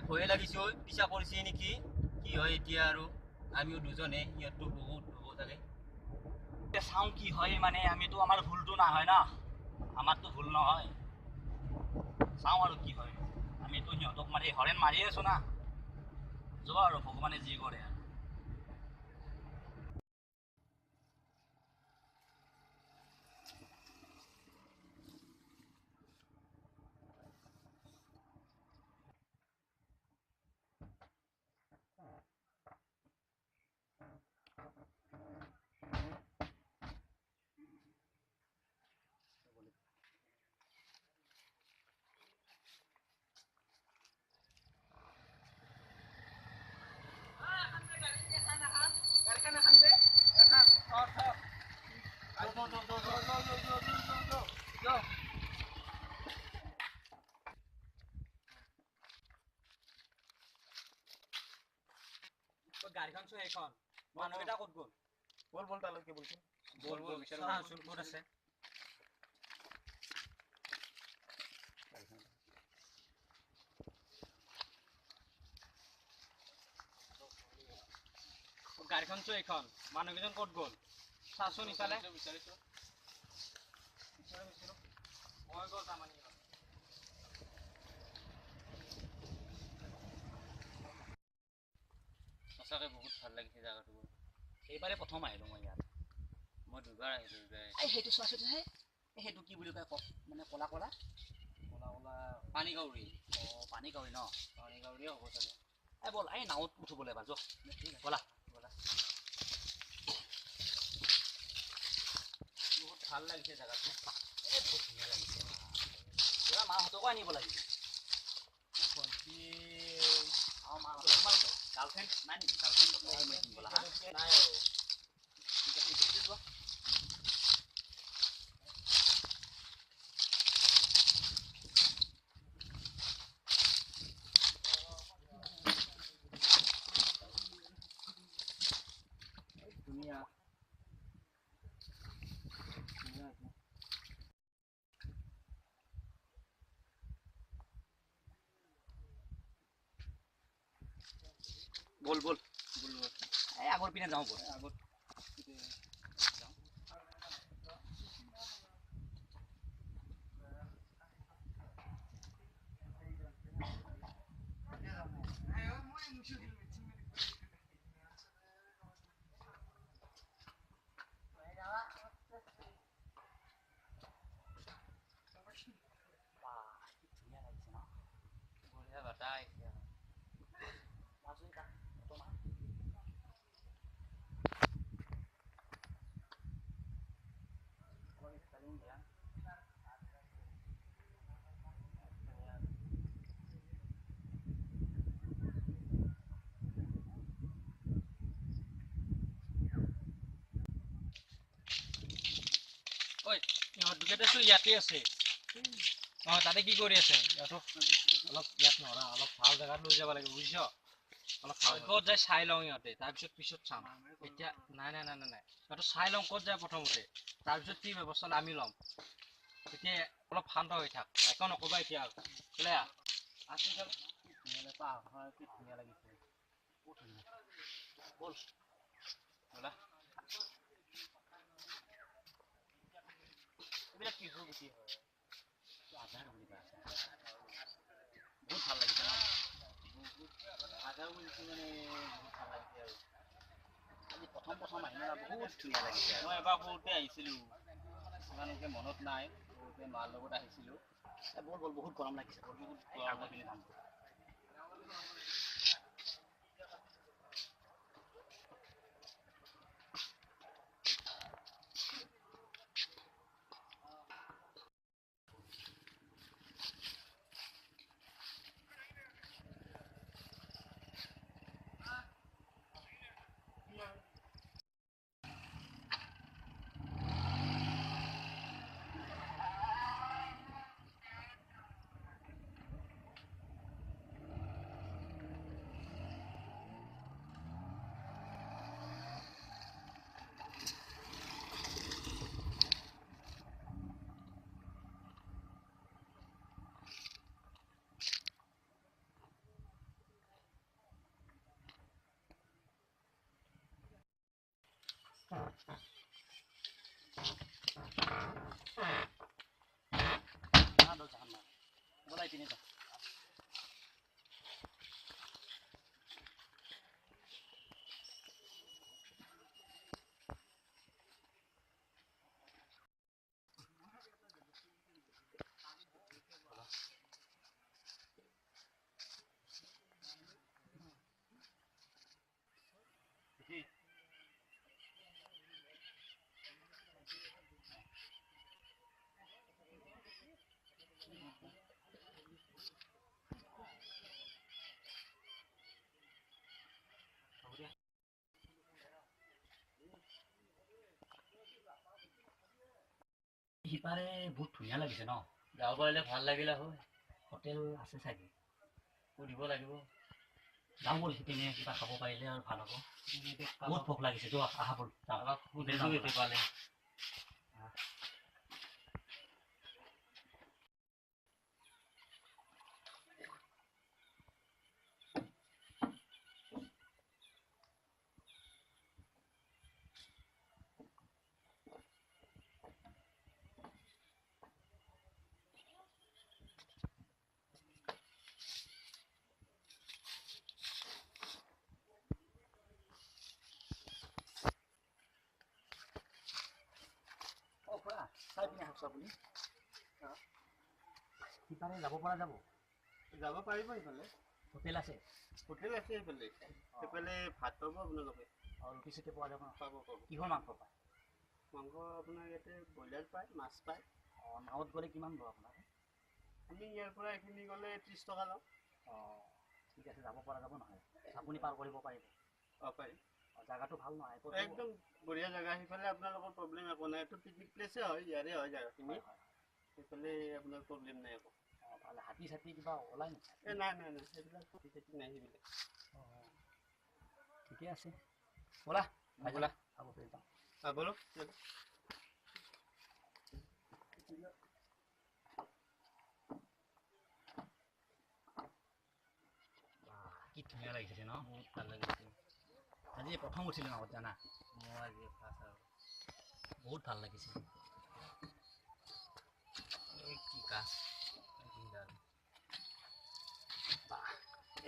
ভয়ে লাগিছে পিছা কৰিছে নেকি কি হয় এতিয়া আৰু আমিও দুজনে সিহঁতটো বহুত থাকে চাওঁ কি হয় মানে আমিতো আমাৰ ভুলটো নহয় না আমাৰতো ভুল নহয় চাওঁ আৰু কি হয় আমিতো সিহঁতক মাৰি হৰেণ মাৰি আছো না যোৱা আৰু ভগৱানে যি কৰে আৰু গাড়ীখন চো এইখন মানুহকেইটা ক'ত গ'ল বল তালৈকে বলচোন বল ক'ত আছে গাড়ীখন চো এইখন মানুহকেইজন ক'ত গ'ল চাচোন ইফালে বিচাৰিছো মই গ'ল তাৰমানে সঁচাকৈ বহুত ভাল লাগিছে জাগাটো এইবাৰে প্ৰথম আহিলো মই ইয়াত মই দুবাৰ আহিলো সেইটো চোৱাচোনহে সেইটো কি বুলি কয় মানে কলা কলা পানী কাউৰী পানী কাউৰী ন পানী কাউৰীয়ে হ'ব চাগে বল এই নাৱত উঠিবলৈ এবাৰ যোৱা বলা বহুত ভাল লাগিছে জাগাটো বহুত ধুনীয়া লাগিছে এবাৰ মাহঁতকো আনিব লাগিব ভণ্টি মাহঁতক গাৰ্লফ্ৰেণ্ড নাই নেকি গাৰ্লফ্ৰেণ্ডক লৈ আহিম বলা হা নাই আৰু ঠিক আছে ইপিনে যোৱা ধুনীয়া বল এই আগৰ পিনে যাওঁ বল আগত বঢ়িয়া বতাহ আহিছে ইহঁতকেইটাতো ইয়াতে আছে তাতে কি কৰি আছে ইহঁতক অলপ ইয়াত নৰা অলপ ভাল জেগাত লৈ যাব লাগিব বুজিছ অলপ ক'ত যায় চাই লওঁ ইহঁতে তাৰপিছত পিছত চাম এতিয়া নাই সিহঁতক চাই লওঁ ক'ত যায় প্ৰথমতে তাৰপিছত কি ব্যৱস্থা আমি ল'ম এতিয়া অলপ শান্ত হৈ থাক একো নক'বা এতিয়া বোলে আজিকালি কি ধুনীয়া লাগিছে বল বলা এইবিলাক কিহৰ গুটি হয় আধাৰ বুলি কয় বহুত ভাল লাগিছে ন আধাৰ বুলিছো মানে বহুত ভাল লাগিছে আৰু আজি প্ৰথম আহিলে না বহুত ধুনীয়া লাগিছে মই এবাৰ সৰুতে আহিছিলোঁ ইমানকে মনত নাই সৰুতে মাৰ লগত আহিছিলোঁ বল বহুত গৰম লাগিছে বহুত গৰম লাগি নাম বলাই পিনে যা সিপাৰে বহুত ধুনীয়া লাগিছে ন যাব পাৰিলে ভাল লাগিলে হয় হোটেল আছে চাগে সুধিব লাগিব যাওঁ ব'ল সিপিনে কিবা খাব পাৰিলে আৰু ভাল হ'ব বহুত ভোক লাগিছে তো আহা ব'ল পালে আপুনি সিপাৰে যাব পৰা যাব যাব পাৰিব এইফালে হোটেল আছে এইফালে সেইফালে ভাত পাব আপোনালোকে আৰু ৰুটি চুটি পোৱা যাব পাব কিহৰ মাংস পায় মাংস আপোনাৰ ইয়াতে ব্ৰইলাৰ পায় মাছ পায় অঁ নাৱত গ'লে কিমান লওঁ আপোনাৰ আমি ইয়াৰ পৰা এইখিনি গ'লে 30 টকা লওঁ অঁ ঠিক আছে যাব পৰা যাব নহয় আপুনি পাৰ কৰিব পাৰিব পাৰি জাগাটো ভাল নহয় একদম বঢ়িয়া জেগা সেইফালে আপোনালোকৰ প্ৰব্লেম একো নাই এইটো পিকনিক প্লেচে হয় ইয়াৰে হয় জেগাখিনি সেইফালে আপোনাৰ প্ৰব্লেম নাই একো ভালে হাতী চাতী কিবা ওলাই নেকি নাই সেইবিলাক হাতী চাতী নাই সেইবিলাক ঠিকে আছে ব'লা ব'লা খাব পাৰি যাওঁ ব'লো কি ধুনীয়া লাগিছে ন বহুত ভাল লাগিছে আজি প্ৰথম উঠিলোঁ আগত জানা মই আজি ফাৰ্ষ্ট আৰু বহুত ভাল লাগিছে কি কাজ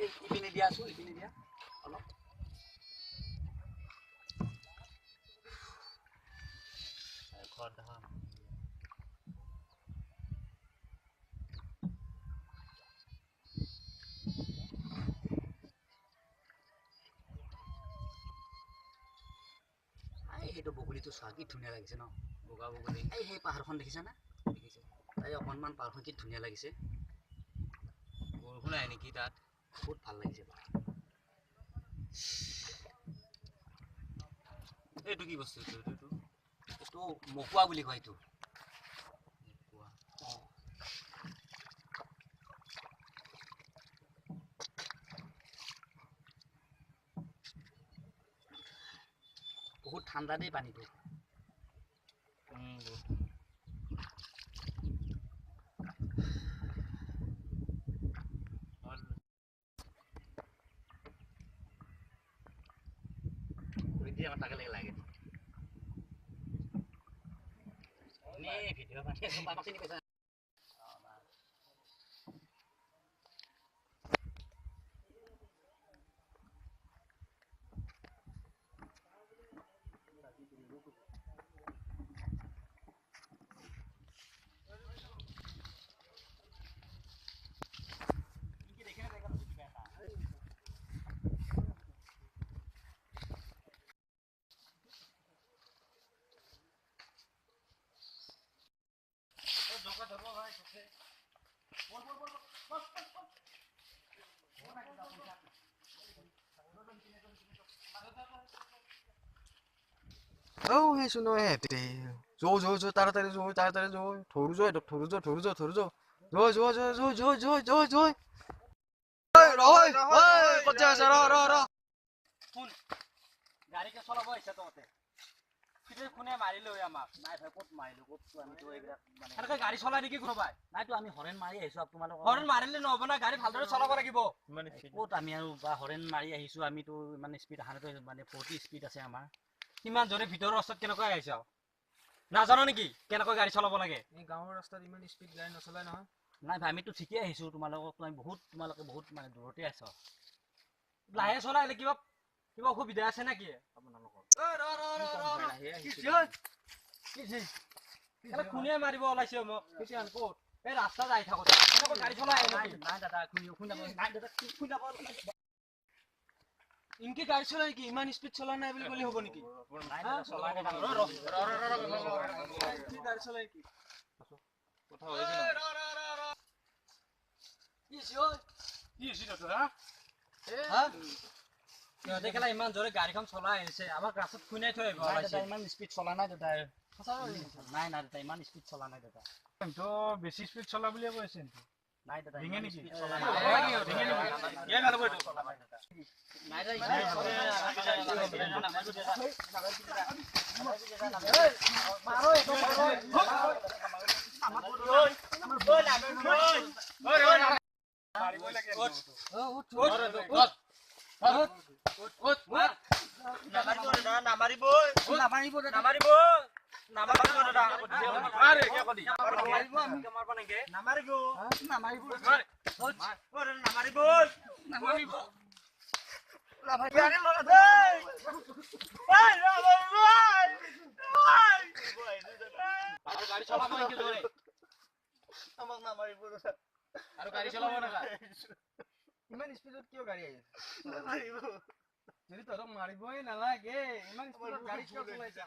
এই ইপিনে দিয়া আছোঁ ইপিনে দিয়া অলপ ঘৰত দেখা সেইটো বগলীটো চোৱা কি ধুনীয়া লাগিছে ন বগা বগলী এই সেই পাহাৰখন দেখিছা না দেখিছে তাই অকণমান পাহাৰখন কি ধুনীয়া লাগিছে বৰষুণ আহে নেকি তাত বহুত ভাল লাগিছে এইটো কি বস্তু এইটো মকুৱা বুলি কয় এইটো বহুত ঠাণ্ডা দেই পানীটো আমার টাকা লাগে লাগে ভিডিও বানিয়ে hey suno jo taratari jo ধৰু jo Roy ক'ত যাই আছা ৰ শুন গাড়ীকে চলাব আহিছে তহঁতে কিতে কোনে মাৰিলে আমাক নাই ভাই ক'ত মাৰিলো ক'ত আমিতো এইবিলাক মানে এনেকে গাড়ী চলাই নেকি কোনোবাই নাইতো আমি হৰেন মাৰি আহিছো তোমালোক হৰেন মাৰিলে নহব না গাড়ী ভালদৰে চলাব লাগিব মানে ক'ত আমি আৰু বা হৰেন মাৰি আহিছো আমিতো মানে স্পীড 100 মানে 40 স্পীড আছে আমাৰ ইমান জোৰে ভিতৰৰ ৰাস্তাত কেনেকৈ আহিছ নাজানো নেকি কেনেকৈ গাড়ী চলাব লাগে এই গাঁৱৰ ৰাস্তাত ইমান স্পীড গাড়ী নচলাই নহয় নাই ভাই আমিতো ঠিকেই আহিছোঁ তোমালোকে বহুত মানে দূৰতে আছ লাহে চলাই আহিলে কিবা কিবা অসুবিধা আছে নেকি আপোনালোকৰ কোনে মাৰিব ওলাইছে মোক কেতিয়া ক'ত এই ৰাস্তা যাই থাকোঁতে কেনেকৈ গাড়ী চলাই আহে নেকি নাই দাদা ইনকে গাড়ী চলাই কি ইমান স্পীড চলা নাই বুলি ক'লে হ'ব নেকি গাড়ী চলাই কি সিহঁতে কেলা ইমান জোৰে গাড়ীখন চলাই আহিছে আমাক ৰাস্তাত খুনাই থৈ আহিব ওলাইছে ইমান স্পীড চলা নাই দাদা নাই দাদা ইমান স্পীড চলা নাই দাদা তো বেছি স্পীড চলা বুলিয়ে কৈছে নাই দাদা ডিঙে নেকি? স্পীড চলা ইমান স্পীডত কিয় গাড়ী আহিছে যদি তহঁতক মাৰিবই নালাগে ইমান স্পীডত গাড়ী কিয় চলাইছা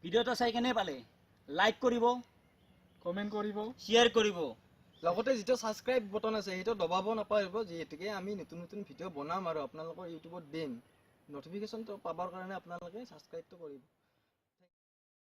ভিডিঅ'টো চাই কেনে পালে লাইক কৰিব কমেণ্ট কৰিব শ্বেয়াৰ কৰিব লগতে যিটো ছাবস্ক্ৰাইব বটন আছে সেইটো দবাব নাপাহৰিব যিহেতুকে আমি নতুন নতুন ভিডিঅ' বনাম আৰু আপোনালোকৰ ইউটিউবত দিম নটিফিকেশ্যনটো পাবৰ কাৰণে আপোনালোকে ছাবস্ক্ৰাইবটো কৰিব